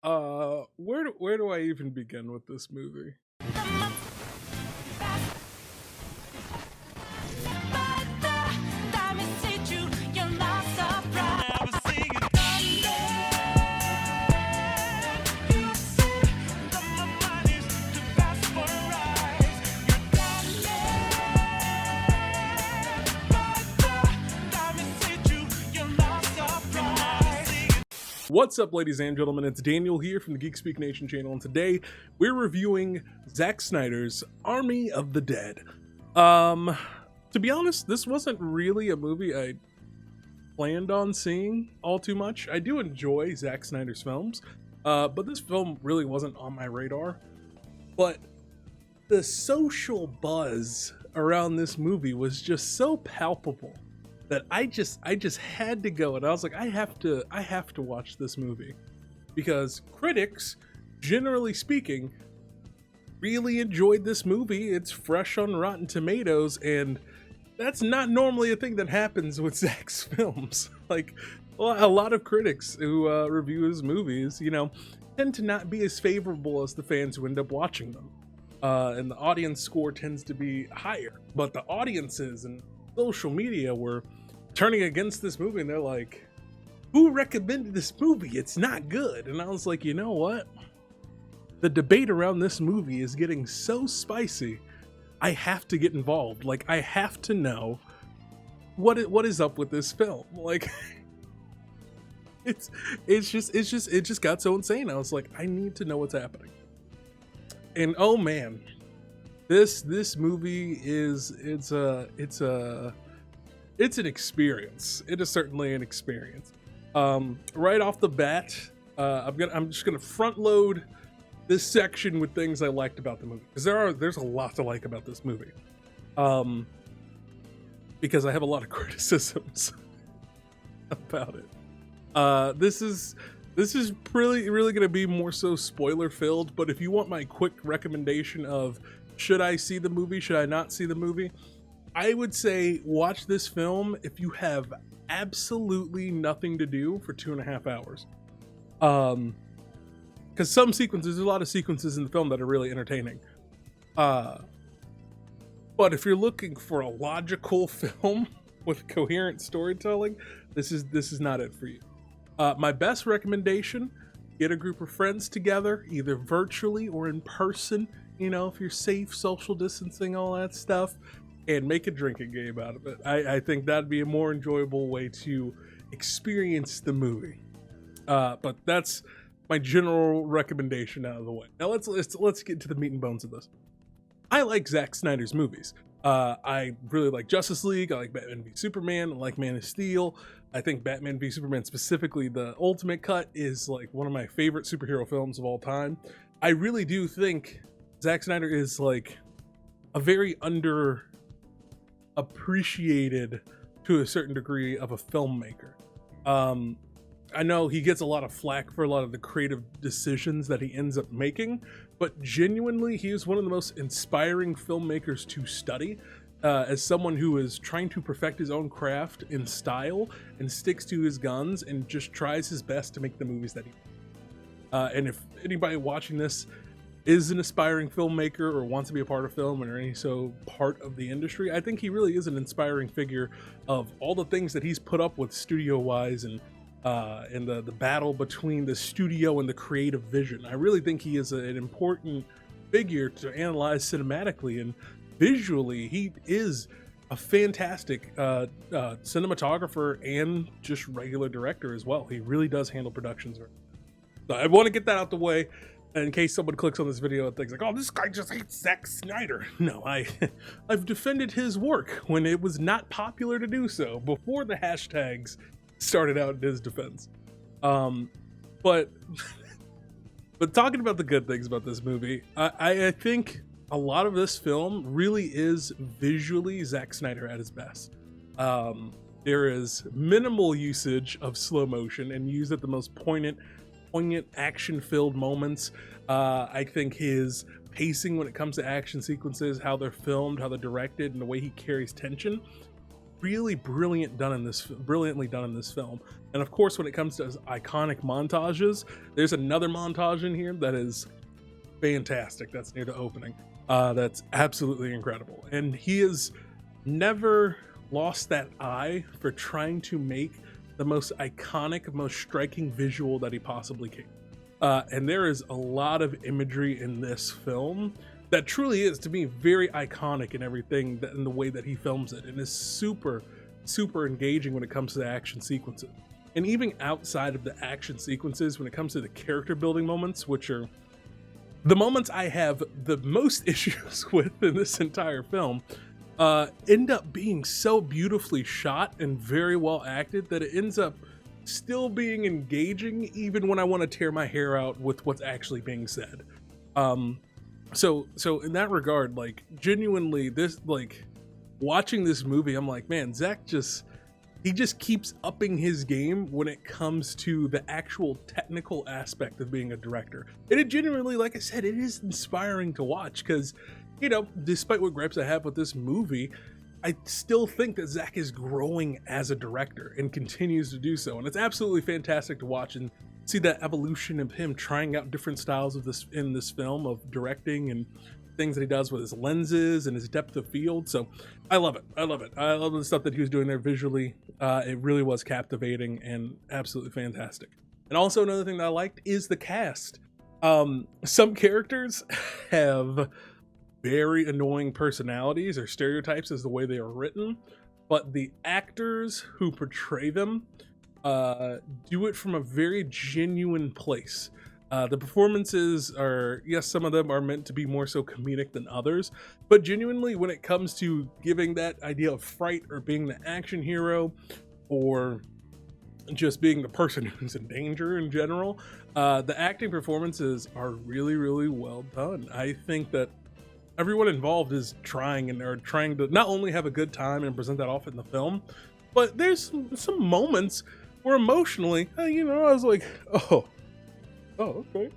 Where do I even begin with this movie? What's up, ladies and gentlemen? It's Daniel here from the Geek Speak Nation channel, and today we're reviewing Zack Snyder's Army of the Dead. To be honest, this wasn't really a movie I planned on seeing all too much. I do enjoy Zack Snyder's films, but this film really wasn't on my radar. But the social buzz around this movie was just so palpable that I just had to go, and I was like, I have to watch this movie, because critics, generally speaking, really enjoyed this movie. It's fresh on Rotten Tomatoes, and that's not normally a thing that happens with Zack's films. Like, well, a lot of critics who review his movies, tend to not be as favorable as the fans who end up watching them, and the audience score tends to be higher. But the audiences and social media were turning against this movie, and they're like, who recommended this movie? It's not good. And I was like, you know what? The debate around this movie is getting so spicy, I have to get involved. Like, I have to know what is up with this film. Like, it just got so insane. I was like, I need to know what's happening. And oh man, this movie it's an experience. It is certainly an experience. Right off the bat, I'm just gonna front load this section with things I liked about the movie, because there's a lot to like about this movie. Because I have a lot of criticisms about it. This is really gonna be more so spoiler filled. But if you want my quick recommendation of should I see the movie, should I not see the movie, I would say watch this film if you have absolutely nothing to do for 2.5 hours. Because there's a lot of sequences in the film that are really entertaining. But if you're looking for a logical film with coherent storytelling, this is not it for you. My best recommendation: get a group of friends together, either virtually or in person. If you're safe, social distancing, all that stuff, and make a drinking game out of it. I think that'd be a more enjoyable way to experience the movie. But that's my general recommendation out of the way. Now let's get to the meat and bones of this. I like Zack Snyder's movies. I really like Justice League. I like Batman v Superman. I like Man of Steel. I think Batman v Superman, specifically the Ultimate Cut, is like one of my favorite superhero films of all time. I really do think Zack Snyder is like a very appreciated to a certain degree of a filmmaker. I know he gets a lot of flack for a lot of the creative decisions that he ends up making, but genuinely he is one of the most inspiring filmmakers to study, as someone who is trying to perfect his own craft in style and sticks to his guns and just tries his best to make the movies that he and if anybody watching this is an aspiring filmmaker or wants to be a part of film or any so part of the industry, I think he really is an inspiring figure of all the things that he's put up with studio-wise, and the battle between the studio and the creative vision. I really think he is an important figure to analyze cinematically, and visually he is a fantastic cinematographer and just regular director as well. He really does handle productions. So I want to get that out the way, in case someone clicks on this video and thinks like, oh, this guy just hates Zack Snyder. No, I've defended his work when it was not popular to do so, before the hashtags started out in his defense. But talking about the good things about this movie, I think a lot of this film really is visually Zack Snyder at his best. There is minimal usage of slow motion and used at the most poignant action-filled moments. I think his pacing when it comes to action sequences, how they're filmed, how they're directed, and the way he carries tension really brilliantly done in this film. And of course, when it comes to iconic montages, there's another montage in here that is fantastic. That's near the opening. That's absolutely incredible. And he has never lost that eye for trying to make the most iconic, most striking visual that he possibly can. And there is a lot of imagery in this film that truly is, to me, very iconic in everything in the way that he films it, and is super engaging when it comes to the action sequences. And even outside of the action sequences, when it comes to the character building moments, which are the moments I have the most issues with in this entire film, end up being so beautifully shot and very well acted that it ends up still being engaging even when I want to tear my hair out with what's actually being said. So in that regard, like, genuinely, this, like, watching this movie, I'm like, man, Zack just keeps upping his game when it comes to the actual technical aspect of being a director. And it genuinely, like I said, it is inspiring to watch, because, you know, despite what gripes I have with this movie, I still think that Zack is growing as a director and continues to do so. And it's absolutely fantastic to watch and see that evolution of him trying out different styles of this in this film, of directing and things that he does with his lenses and his depth of field. So I love it. I love the stuff that he was doing there visually. It really was captivating and absolutely fantastic. And also another thing that I liked is the cast. Some characters have very annoying personalities or stereotypes as the way they are written, but the actors who portray them do it from a very genuine place. The performances are, yes, some of them are meant to be more so comedic than others, but genuinely, when it comes to giving that idea of fright or being the action hero or just being the person who's in danger in general, the acting performances are really well done. I think that everyone involved is trying to not only have a good time and present that off in the film, but there's some moments where emotionally, I was like, oh, okay,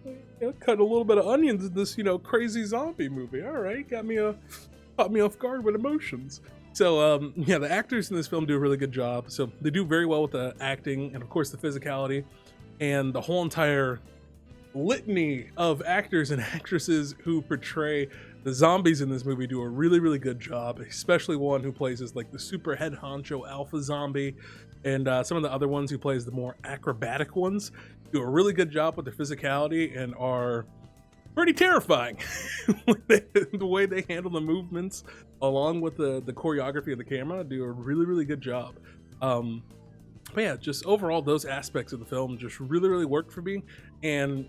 cut a little bit of onions in this, crazy zombie movie. All right, caught me off guard with emotions. So, the actors in this film do a really good job. So they do very well with the acting and, of course, the physicality, and the whole entire litany of actors and actresses who portray the zombies in this movie do a really good job, especially one who plays as like the super head honcho alpha zombie, and some of the other ones who plays the more acrobatic ones do a really good job with their physicality and are pretty terrifying. The way they handle the movements along with the choreography of the camera do a really good job. But yeah, just overall, those aspects of the film just really worked for me, and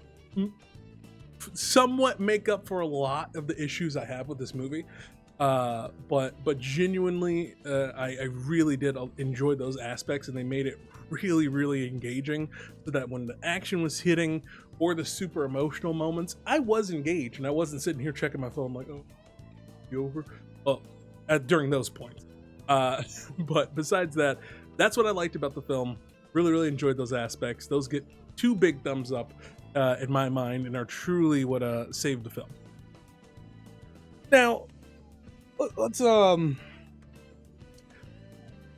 somewhat make up for a lot of the issues I have with this movie. But genuinely, I really did enjoy those aspects, and they made it really engaging, so that when the action was hitting or the super emotional moments, I was engaged and I wasn't sitting here checking my phone like, oh, you over? Well, during those points. But besides that, that's what I liked about the film. Really enjoyed those aspects. Those get 2 big thumbs up in my mind, and are truly what saved the film. Now, let's talk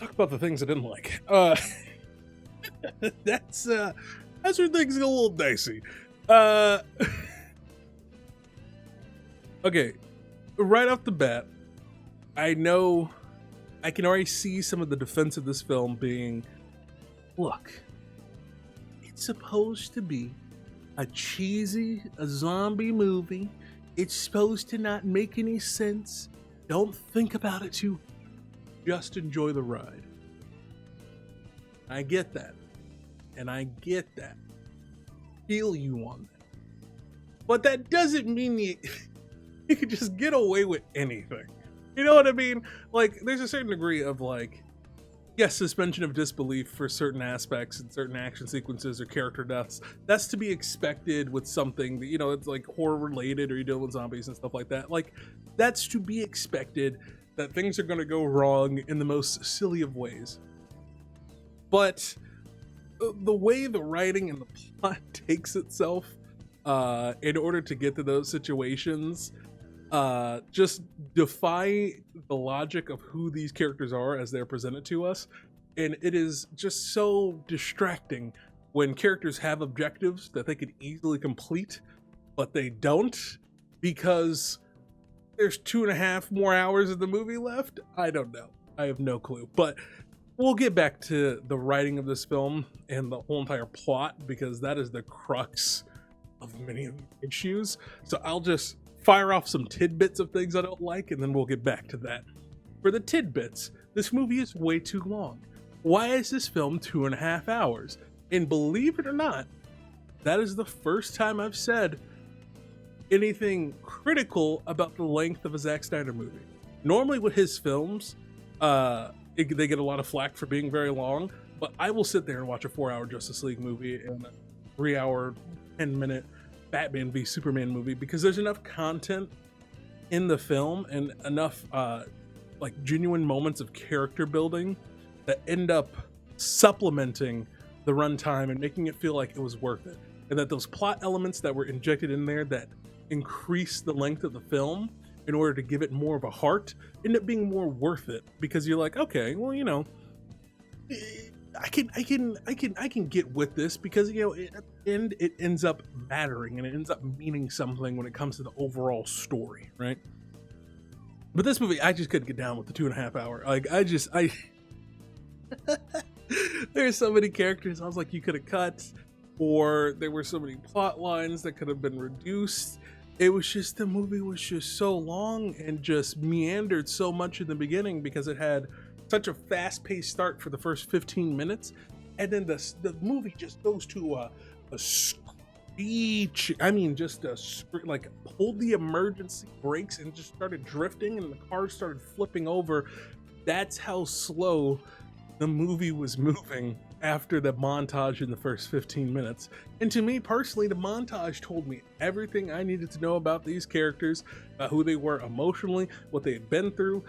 about the things I didn't like. That's where things get a little dicey. Okay, right off the bat, I know I can already see some of the defense of this film being, look, it's supposed to be a zombie movie. It's supposed to not make any sense. Don't think about it too. Just enjoy the ride. I get that. And I get that. Feel you on that. But that doesn't mean you can just get away with anything. You know what I mean? Like, there's a certain degree of, like, yes, suspension of disbelief for certain aspects and certain action sequences or character deaths. That's to be expected with something that, it's like horror related, or you're dealing with zombies and stuff like that. Like, that's to be expected, that things are going to go wrong in the most silly of ways. But the way the writing and the plot takes itself in order to get to those situations just defy the logic of who these characters are as they're presented to us. And it is just so distracting when characters have objectives that they could easily complete, but they don't because there's 2.5 more hours of the movie left. I don't know. I have no clue. But we'll get back to the writing of this film and the whole entire plot because that is the crux of many of the issues. So I'll just fire off some tidbits of things I don't like, and then we'll get back to that. For the tidbits, this movie is way too long. Why is this film 2.5 hours? And believe it or not, that is the first time I've said anything critical about the length of a Zack Snyder movie. Normally with his films, they get a lot of flack for being very long, but I will sit there and watch a 4-hour Justice League movie and a 3-hour, 10-minute Batman v Superman movie because there's enough content in the film and enough like genuine moments of character building that end up supplementing the runtime and making it feel like it was worth it, and that those plot elements that were injected in there that increase the length of the film in order to give it more of a heart end up being more worth it because you're like, okay, well, you know, I can get with this because, you know, at the end it ends up mattering and it ends up meaning something when it comes to the overall story, right? But this movie, I just couldn't get down with the 2.5 hour. Like, I there's so many characters I was like, you could have cut, or there were so many plot lines that could have been reduced. It was just, the movie was just so long and just meandered so much in the beginning because it had such a fast-paced start for the first 15 minutes, and then the movie just goes to a screech. I mean, just like pulled the emergency brakes and just started drifting, and the car started flipping over. That's how slow the movie was moving after the montage in the first 15 minutes. And to me personally, the montage told me everything I needed to know about these characters, who they were emotionally, what they had been through,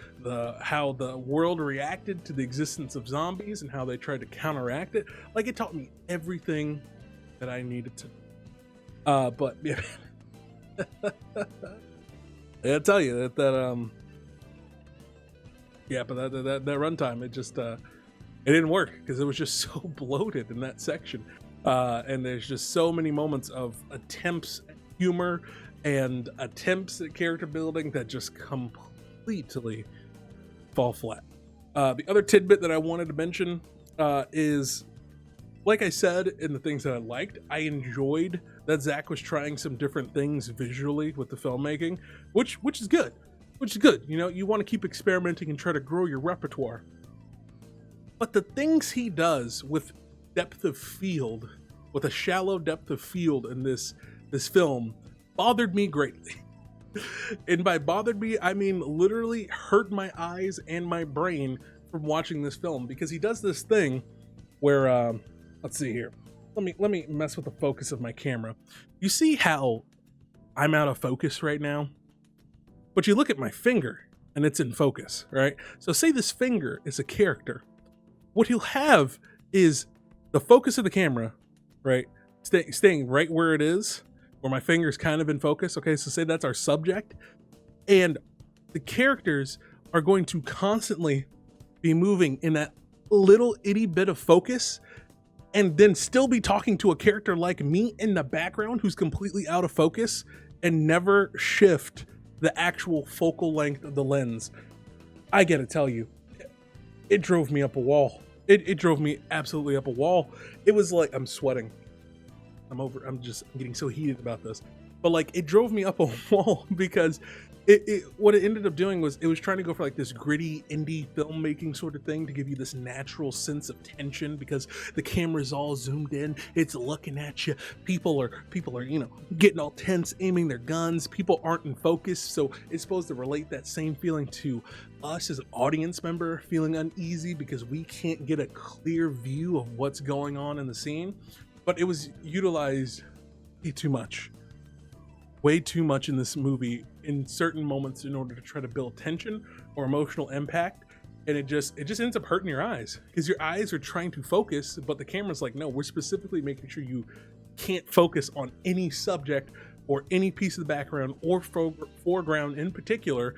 how the world reacted to the existence of zombies and how they tried to counteract it. Like, it taught me everything that I needed to know. But yeah, I tell you that runtime, it just it didn't work because it was just so bloated in that section, and there's just so many moments of attempts at humor and attempts at character building that just completely fall flat. The other tidbit that I wanted to mention is, like I said, in the things that I liked, I enjoyed that Zack was trying some different things visually with the filmmaking, which is good. You know, you want to keep experimenting and try to grow your repertoire. But the things he does with depth of field, with a shallow depth of field in this film, bothered me greatly. And by bothered me, I mean literally hurt my eyes and my brain from watching this film, because he does this thing where, let's see here. Let me mess with the focus of my camera. You see how I'm out of focus right now? But you look at my finger and it's in focus, right? So say this finger is a character. What he'll have is the focus of the camera, right? Staying right where it is, where my finger's kind of in focus. Okay, so say that's our subject. And the characters are going to constantly be moving in that little itty bit of focus, and then still be talking to a character like me in the background who's completely out of focus, and never shift the actual focal length of the lens. I gotta tell you, it drove me up a wall. It drove me absolutely up a wall. It was like, I'm sweating. I'm getting so heated about this. But like, it drove me up a wall because what it ended up doing was it was trying to go for like this gritty indie filmmaking sort of thing to give you this natural sense of tension, because the camera's all zoomed in, it's looking at you, people are, you know, getting all tense, aiming their guns, people aren't in focus. So it's supposed to relate that same feeling to us as an audience member, feeling uneasy because we can't get a clear view of what's going on in the scene. But it was utilized way too much in this movie in certain moments in order to try to build tension or emotional impact, and it just ends up hurting your eyes, because your eyes are trying to focus, but the camera's like, no, we're specifically making sure you can't focus on any subject or any piece of the background or foreground in particular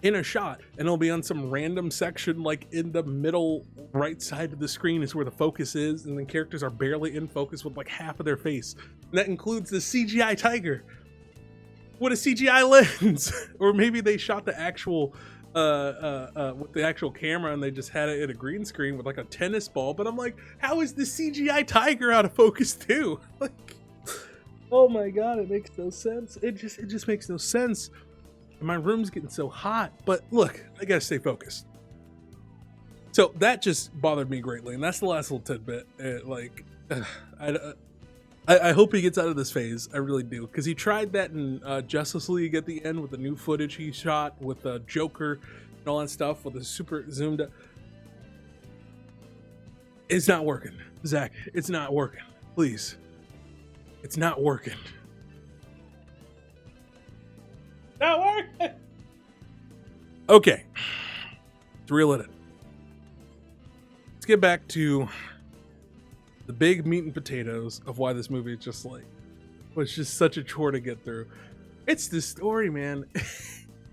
in a shot, and it'll be on some random section like in the middle right side of the screen is where the focus is, and the characters are barely in focus with like half of their face, and that includes the CGI tiger with a CGI lens. Or maybe they shot the actual with the actual camera and they just had it in a green screen with like a tennis ball. But I'm like, how is the CGI tiger out of focus too? Like, oh my god, it makes no sense. It just makes no sense. And my room's getting so hot. But look, I gotta stay focused. So that just bothered me greatly, and that's the last little tidbit. I hope he gets out of this phase. I really do, because he tried that in Justice League at the end with the new footage he shot with the Joker and all that stuff with the super zoomed up. It's not working, Zach. It's not working. Please, it's not working. Not working. Okay, let's reel it in. Let's get back to the big meat and potatoes of why this movie was just such a chore to get through. It's the story, man.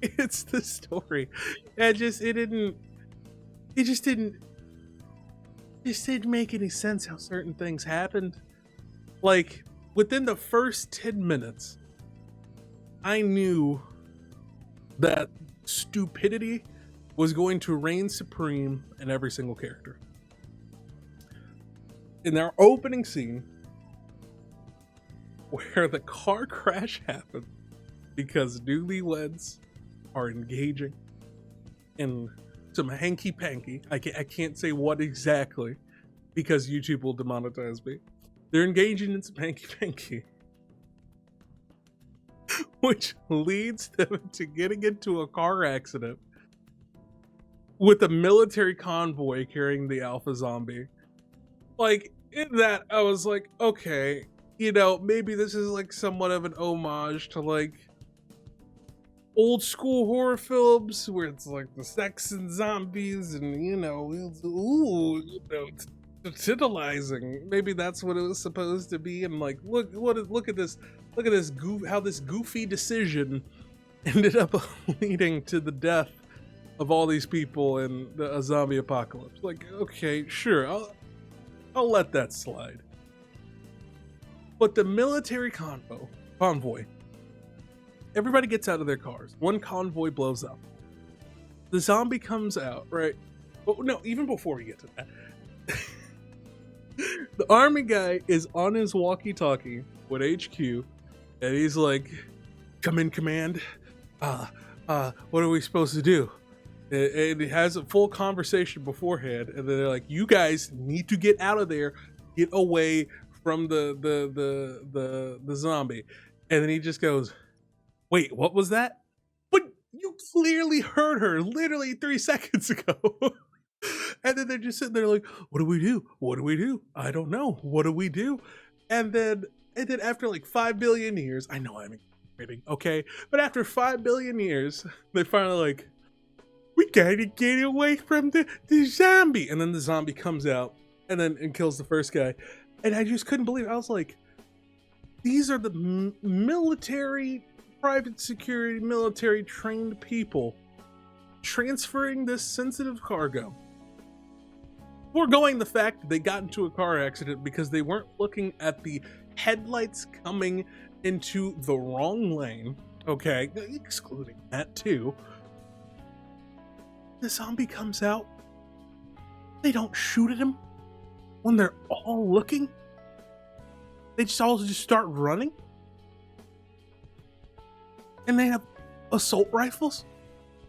It's the story. It just didn't make any sense how certain things happened. Like, within the first 10 minutes, I knew that stupidity was going to reign supreme in every single character. In their opening scene, where the car crash happened because newlyweds are engaging in some hanky-panky. I can't say what exactly because YouTube will demonetize me. They're engaging in some hanky-panky, which leads them to getting into a car accident with a military convoy carrying the alpha zombie. Like, in that, I was like, okay, maybe this is like somewhat of an homage to like old school horror films where it's like the sex and zombies and it's titillizing. Maybe that's what it was supposed to be. And like, look at this how this goofy decision ended up leading to the death of all these people in a zombie apocalypse. Like, okay, sure, I'll let that slide. But the military convoy, everybody gets out of their cars. One convoy blows up. The zombie comes out, right? Oh, no, even before we get to that. The army guy is on his walkie-talkie with HQ, and he's like, come in, command. What are we supposed to do? And it has a full conversation beforehand, and then they're like, you guys need to get out of there, get away from the zombie. And then he just goes, wait, what was that? But you clearly heard her literally 3 seconds ago. And then they're just sitting there like, what do we do? What do we do? I don't know. What do we do? And then after like 5 billion years, I know I'm exaggerating, okay? But after 5 billion years, they finally like, we gotta get away from the zombie. And then the zombie comes out and kills the first guy. And I just couldn't believe it. I was like, these are the military, private security, military trained people transferring this sensitive cargo. Foregoing the fact that they got into a car accident because they weren't looking at the headlights coming into the wrong lane. Okay, excluding that too. The zombie comes out. They don't shoot at him when they're all looking. They all start running. And they have assault rifles.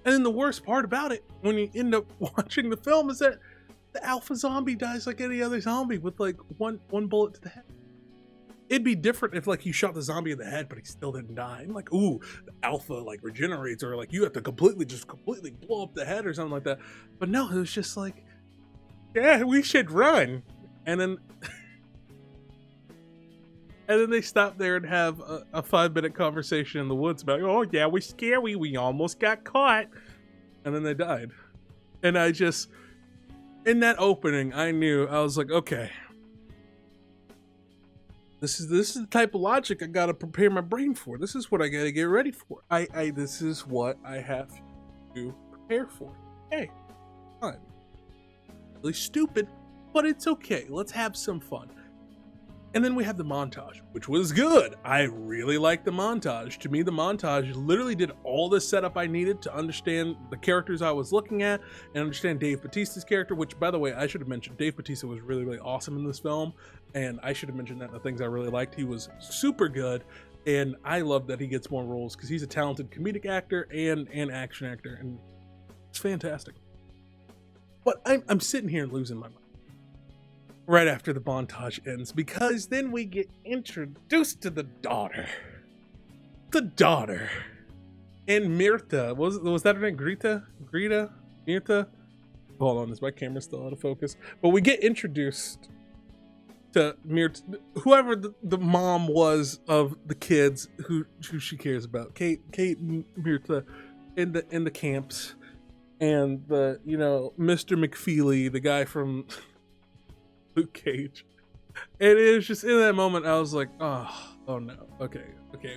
And then the worst part about it, when you end up watching the film, is that the alpha zombie dies like any other zombie with like one bullet to the head. It'd be different if like you shot the zombie in the head, but he still didn't die. I'm like, ooh, the alpha like regenerates, or like you have to completely blow up the head or something like that. But no, it was just like, yeah, we should run. And then they stop there and have a 5-minute conversation in the woods about, oh yeah, we're scary, we almost got caught. And then they died. And I just, in that opening, I knew, I was like, okay, This is the type of logic I gotta prepare my brain for. This is what I gotta get ready for. This is what I have to prepare for. Hey, fine. Really stupid, but it's okay. Let's have some fun. And then we have the montage, which was good. I really liked the montage. To me, the montage literally did all the setup I needed to understand the characters I was looking at and understand Dave Bautista's character, which, by the way, I should have mentioned Dave Bautista was really, really awesome in this film. And I should have mentioned that in the things I really liked. He was super good. And I love that he gets more roles because he's a talented comedic actor and action actor. And it's fantastic. But I'm sitting here losing my mind right after the montage ends, because then we get introduced to the daughter. The daughter. And Mirta. Was that her name? Greta? Mirta? Hold on, is my camera still out of focus? But we get introduced to Mirta, whoever the mom was of the kids who she cares about. Kate and Mirta in the camps. And the, Mr. McFeely, the guy from Luke Cage. And it was just in that moment I was like, oh no. Okay.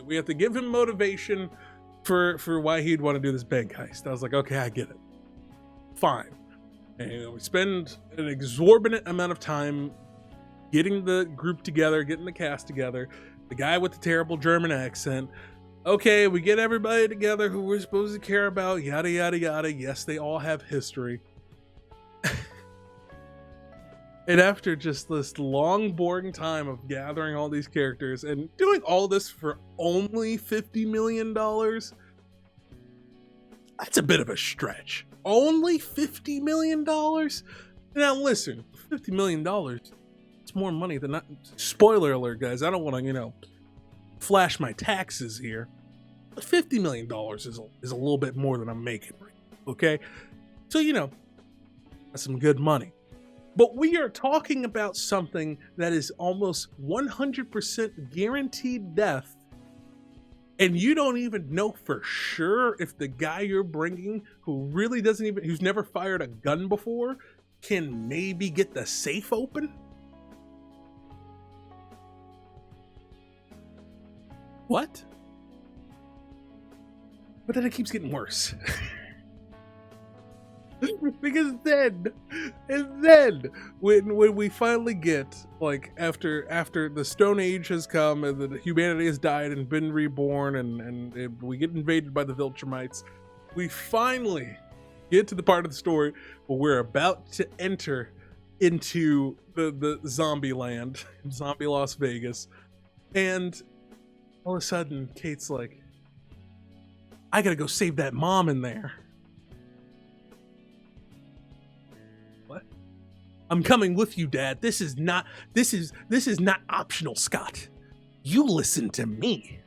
We have to give him motivation for why he'd want to do this bank heist. I was like, okay, I get it. Fine. And we spend an exorbitant amount of time getting the group together, getting the cast together. The guy with the terrible German accent. Okay, we get everybody together who we're supposed to care about, yada, yada, yada. Yes, they all have history. And after just this long, boring time of gathering all these characters and doing all this for only $50 million, that's a bit of a stretch. Only $50 million? Now listen, $50 million, it's more money than that. Spoiler alert, guys. I don't want to, flash my taxes here. But $50 million is a little bit more than I'm making right now, okay? So, that's some good money. But we are talking about something that is almost 100% guaranteed death. And you don't even know for sure if the guy you're bringing, who's never fired a gun before, can maybe get the safe open? What? But then it keeps getting worse. Because then when we finally get, like, after the Stone Age has come and the humanity has died and been reborn and we get invaded by the Viltrumites, we finally get to the part of the story where we're about to enter into the zombie land, zombie Las Vegas, and all of a sudden Kate's like, I gotta go save that mom in there. I'm coming with you, Dad. This is not optional, Scott. You listen to me.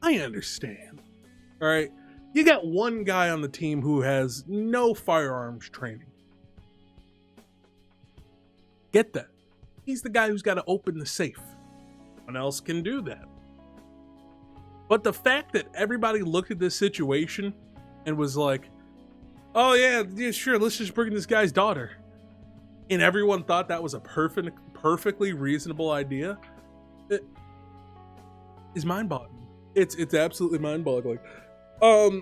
I understand. All right. You got one guy on the team who has no firearms training. Get that. He's the guy who's got to open the safe. No one else can do that. But the fact that everybody looked at this situation and was like, oh yeah, sure, let's just bring this guy's daughter. And everyone thought that was a perfectly reasonable idea. It is mind-boggling. It's absolutely mind-boggling. I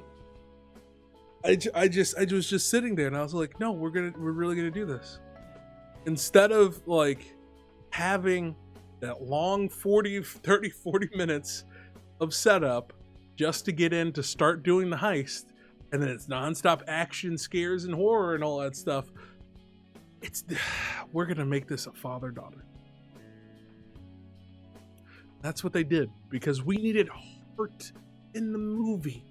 was just sitting there and I was like, no, we're really gonna do this. Instead of like having that long 40 minutes of setup just to get in to start doing the heist, and then it's nonstop action, scares, and horror and all that stuff. We're gonna make this a father-daughter. That's what they did, because we needed heart in the movie.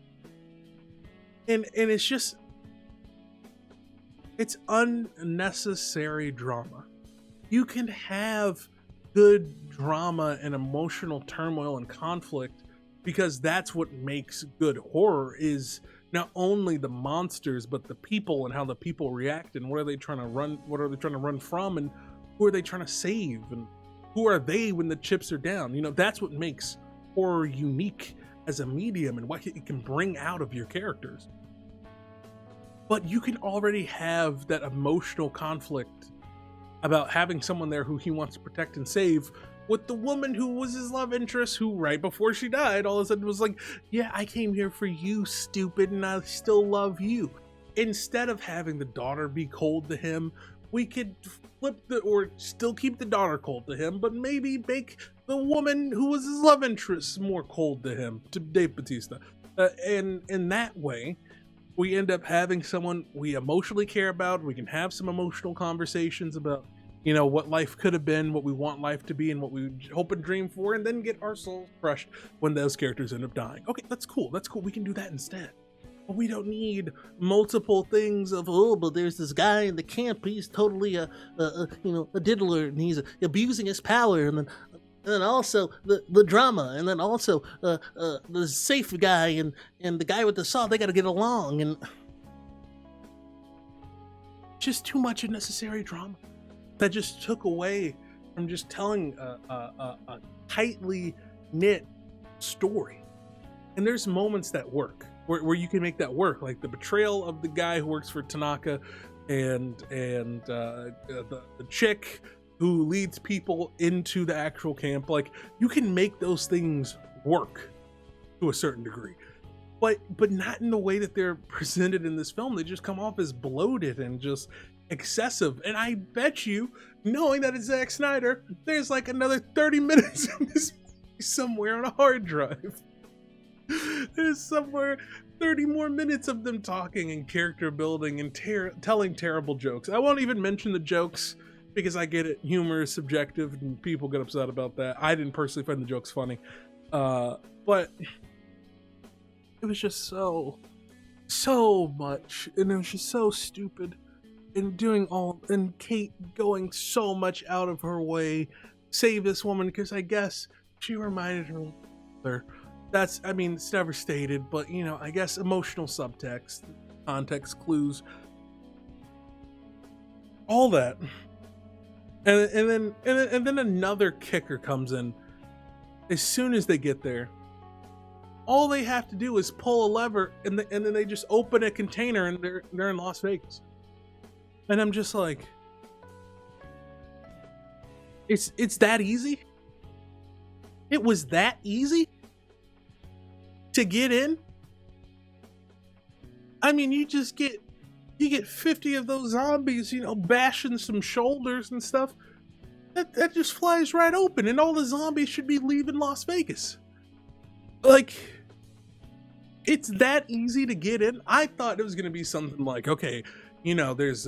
And it's unnecessary drama. You can have good drama and emotional turmoil and conflict, because that's what makes good horror, is not only the monsters but the people and how the people react and what are they trying to run from, and who are they trying to save, and who are they when the chips are down. That's what makes horror unique as a medium and what it can bring out of your characters. but you can already have that emotional conflict about having someone there who he wants to protect and save, with the woman who was his love interest, who right before she died all of a sudden was like, yeah, I came here for you, stupid, and I still love you. Instead of having the daughter be cold to him, we could flip or still keep the daughter cold to him, but maybe make the woman who was his love interest more cold to him, to Dave Bautista. And in that way, we end up having someone we emotionally care about. We can have some emotional conversations about, you know, what life could have been, what we want life to be, and what we hope and dream for, and then get our souls crushed when those characters end up dying. Okay, that's cool. That's cool. We can do that instead. But we don't need multiple things of, oh, but there's this guy in the camp. He's totally a diddler, and he's abusing his power, and then also the drama, and then also the safe guy and the guy with the saw. They got to get along, and just too much unnecessary drama that just took away from just telling a tightly knit story. And there's moments that work where you can make that work, like the betrayal of the guy who works for Tanaka and the chick who leads people into the actual camp. Like, you can make those things work to a certain degree, but not in the way that they're presented in this film. They just come off as bloated and just excessive. And I bet you, knowing that it's Zack Snyder, there's like another 30 minutes in this movie somewhere on a hard drive. There's somewhere 30 more minutes of them talking and character building and telling terrible jokes. I won't even mention the jokes because I get it. Humor is subjective and people get upset about that. I didn't personally find the jokes funny. But it was just so much. And it was just so stupid. And Kate going so much out of her way to save this woman because I guess she reminded her of her. That's, I mean, it's never stated, but, you know, I guess emotional subtext, context clues, all that. And then another kicker comes in. As soon as they get there, all they have to do is pull a lever, and then they just open a container, and they're in Las Vegas. And I'm just like, it's that easy? It was that easy to get in? I mean, you get 50 of those zombies, you know, bashing some shoulders and stuff. That just flies right open, and all the zombies should be leaving Las Vegas. Like, it's that easy to get in. I thought it was gonna be something like, okay, you know, there's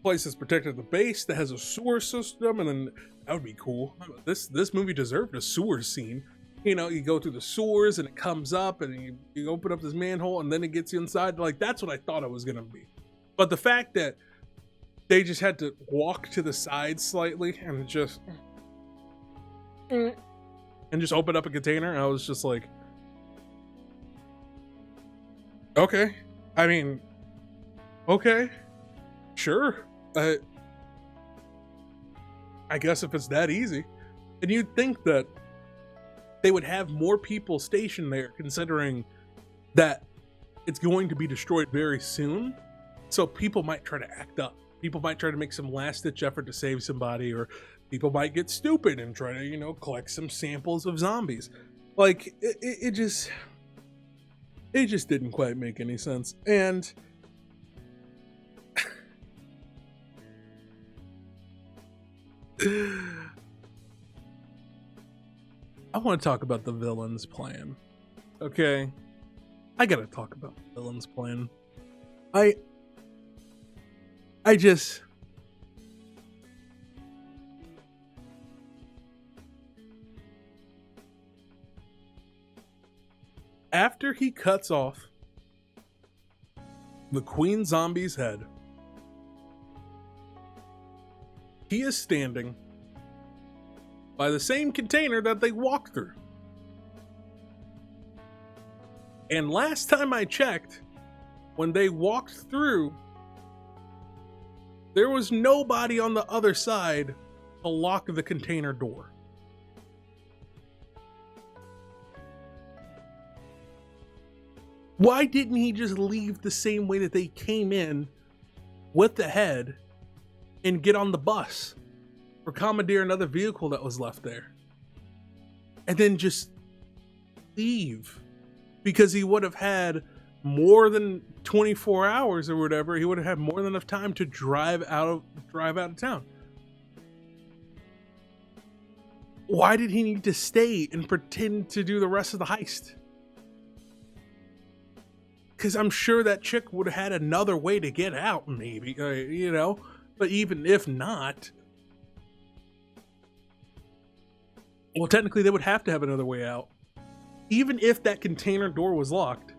place that's protected at the base that has a sewer system, and then that would be cool. This movie deserved a sewer scene. You know, you go through the sewers and it comes up, and you open up this manhole, and then it gets you inside. Like, that's what I thought it was gonna be. But the fact that they just had to walk to the side slightly and just open up a container, I was just like, okay. I mean, okay, sure. I guess if it's that easy. And you'd think that they would have more people stationed there, considering that it's going to be destroyed very soon. So people might try to act up. People might try to make some last-ditch effort to save somebody, or people might get stupid and try to, you know, collect some samples of zombies. Like, it just didn't quite make any sense. And I want to talk about the villain's plan. Okay? I gotta talk about the villain's plan. I just... After he cuts off the Queen Zombie's head, he is standing by the same container that they walked through. And last time I checked, when they walked through, there was nobody on the other side to lock the container door. Why didn't he just leave the same way that they came in with the head and get on the bus or commandeer another vehicle that was left there and then just leave? Because he would have had more than 24 hours or whatever. He would have had more than enough time to drive out of town. Why did he need to stay and pretend to do the rest of the heist? Because I'm sure that chick would have had another way to get out, maybe, but even if not, well, technically they would have to have another way out. Even if that container door was locked,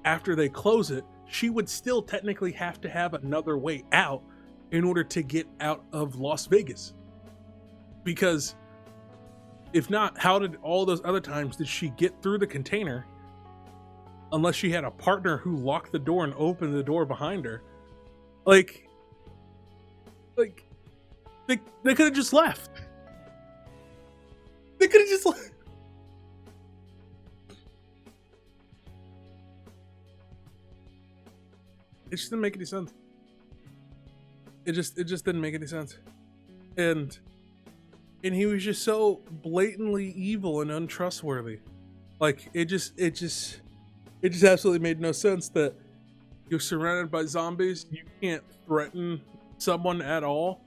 after they close it, she would still technically have to have another way out in order to get out of Las Vegas. Because if not, how did all those other times did she get through the container unless she had a partner who locked the door and opened the door behind her? Like they could have just left. They could have just left. It just didn't make any sense. It just didn't make any sense. And he was just so blatantly evil and untrustworthy. Like it just absolutely made no sense that you're surrounded by zombies, you can't threaten someone at all,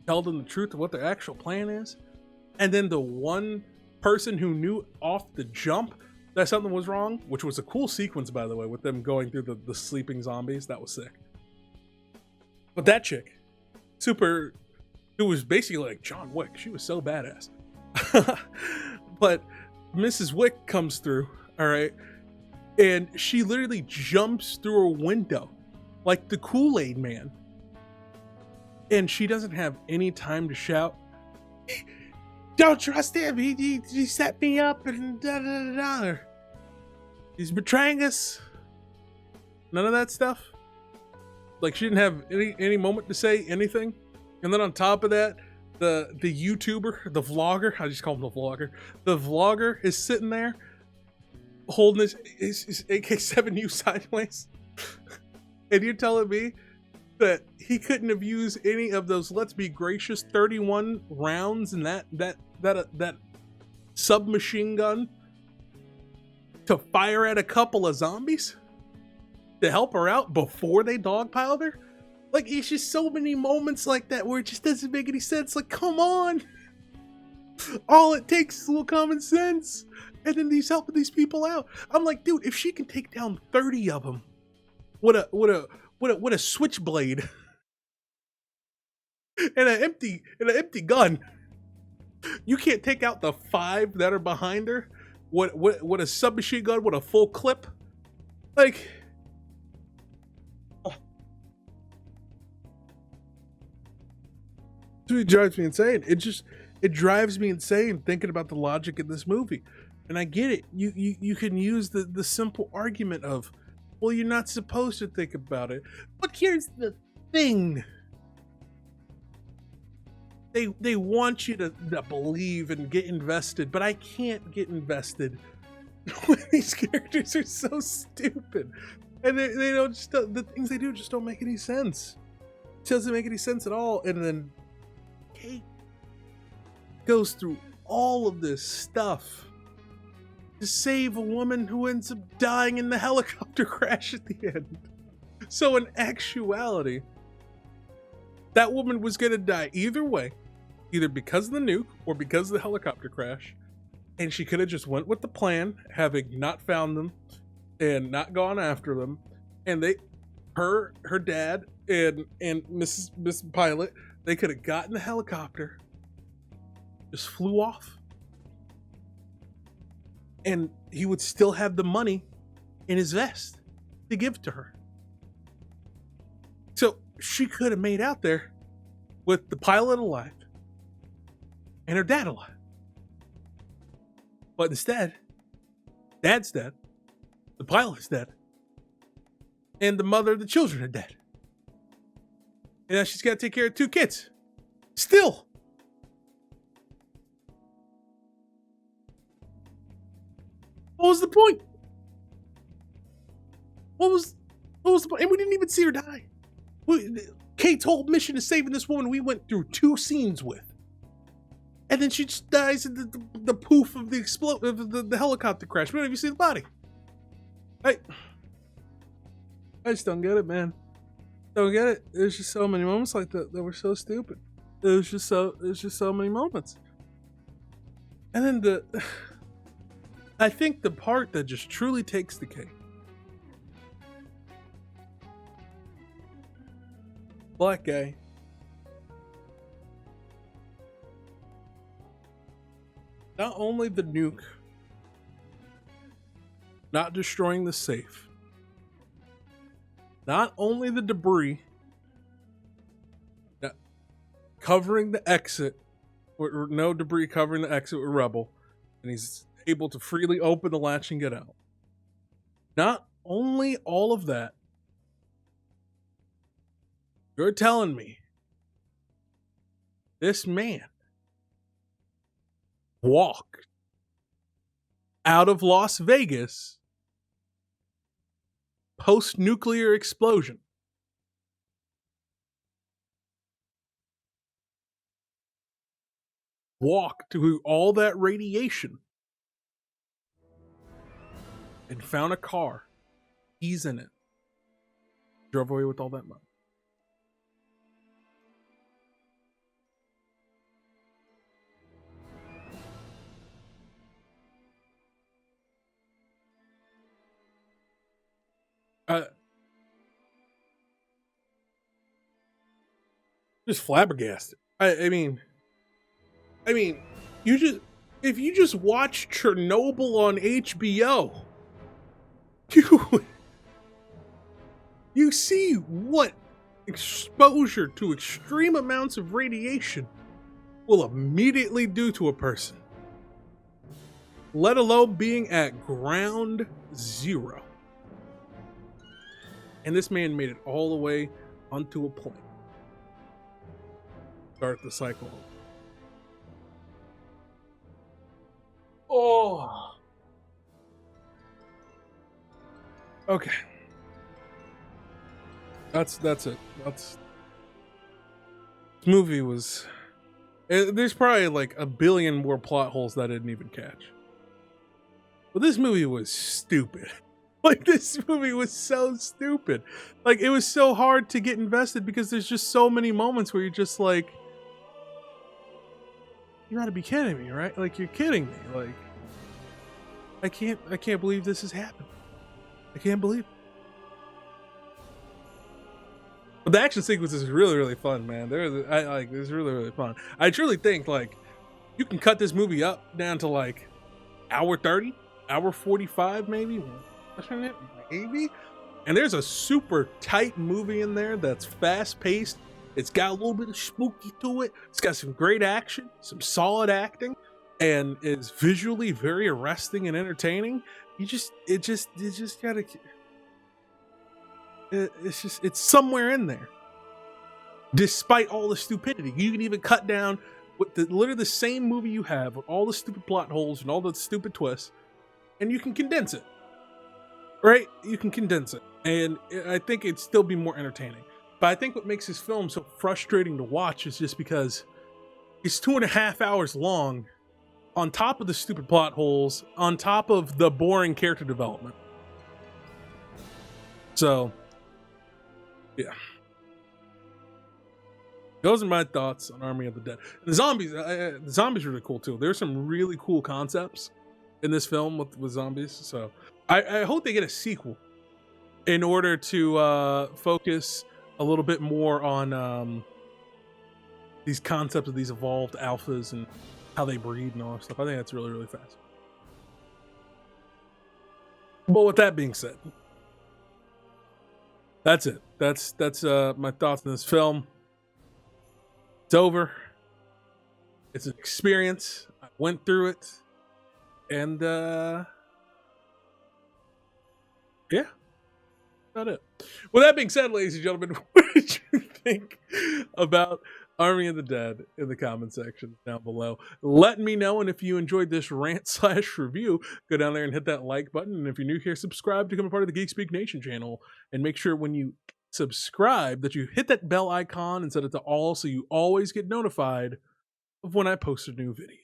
tell them the truth of what their actual plan is, and then the one person who knew off the jump that something was wrong, which was a cool sequence, by the way, with them going through the sleeping zombies. That was sick. But that chick, who was basically like John Wick, she was so badass. But Mrs. Wick comes through, all right, and she literally jumps through a window like the Kool-Aid Man. And she doesn't have any time to shout, "Don't trust him, he set me up and da-da-da-da. He's betraying us." None of that stuff. Like, she didn't have any moment to say anything. And then on top of that, the YouTuber, the vlogger, I just call him the vlogger. The vlogger is sitting there holding his AK-7U sideways. And you're telling me that he couldn't have used any of those, let's be gracious, 31 rounds in that submachine gun to fire at a couple of zombies to help her out before they dogpiled her? Like, it's just so many moments like that where it just doesn't make any sense. Like, come on. All it takes is a little common sense. And then he's helping these people out. I'm like, dude, if she can take down 30 of them with a switchblade and an empty gun, you can't take out the 5 that are behind her with a submachine gun with a full clip? Like, it drives me insane. It drives me insane thinking about the logic in this movie. And I get it. You can use the simple argument of, well, you're not supposed to think about it. But here's the thing. They want you to believe and get invested, but I can't get invested when these characters are so stupid. And they don't just, the things they do just don't make any sense. It doesn't make any sense at all. And then Kate goes through all of this stuff to save a woman who ends up dying in the helicopter crash at the end. So in actuality, that woman was going to die either way, either because of the nuke or because of the helicopter crash. And she could have just went with the plan, having not found them and not gone after them. And her dad and Miss Pilot, they could have gotten the helicopter, just flew off, and he would still have the money in his vest to give to her. So she could have made out there with the pilot alive and her dad alive. But instead, dad's dead, the pilot's dead, and the mother of the children are dead. And now she's got to take care of 2 kids. Still. What was the point? What was the point? And we didn't even see her die. Kate's whole mission is saving this woman we went through 2 scenes with. And then she just dies in the poof of the helicopter crash. We don't even see the body. I just don't get it, man. Don't get it. There's just so many moments like that that were so stupid. There's just so many moments. And then I think the part that just truly takes the cake. Black guy. Not only the nuke not destroying the safe, not only the debris covering the exit, or no debris covering the exit with Rebel, and he's able to freely open the latch and get out. Not only all of that, you're telling me this man walked out of Las Vegas post-nuclear explosion. Walked through all that radiation and found a car. He's in it. Drove away with all that money. Just flabbergasted. I mean, if you just watch Chernobyl on HBO, you see what exposure to extreme amounts of radiation will immediately do to a person, let alone being at ground zero. And this man made it all the way onto a plane. Start the cycle. Oh. Okay. That's it. This movie was... There's probably like a billion more plot holes that I didn't even catch. But this movie was stupid. Like, this movie was so stupid. Like, it was so hard to get invested because there's just so many moments where you're just like, you gotta be kidding me, right? Like, you're kidding me. Like, I can't believe this has happened. I can't believe it. But the action sequence is really, really fun, man. It's really, really fun. I truly think, like, you can cut this movie up down to like hour 30, hour 45, maybe. Maybe. And there's a super tight movie in there that's fast paced. It's got a little bit of spooky to it. It's got some great action, some solid acting, and is visually very arresting and entertaining. It's somewhere in there. Despite all the stupidity, you can even cut down with literally the same movie you have with all the stupid plot holes and all the stupid twists, and you can condense it. Right? You can condense it. And I think it'd still be more entertaining. But I think what makes this film so frustrating to watch is just because it's 2.5 hours long, on top of the stupid plot holes, on top of the boring character development. So, yeah. Those are my thoughts on Army of the Dead. The zombies are really cool too. There's some really cool concepts in this film with zombies. So I hope they get a sequel in order to focus a little bit more on these concepts of these evolved alphas and how they breed and all that stuff. I think that's really, really fast. But with that being said, that's it. That's my thoughts on this film. It's over. It's an experience. I went through it. And yeah. About it. With that being said, ladies and gentlemen, what did you think about Army of the Dead in the comment section down below? Let me know, and if you enjoyed this rant / review, go down there and hit that like button. And if you're new here, subscribe to become a part of the Geek Speak Nation channel, and make sure when you subscribe that you hit that bell icon and set it to all so you always get notified of when I post a new video.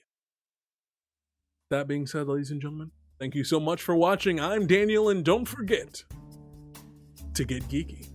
That being said, ladies and gentlemen, thank you so much for watching. I'm Daniel, and don't forget to get geeky.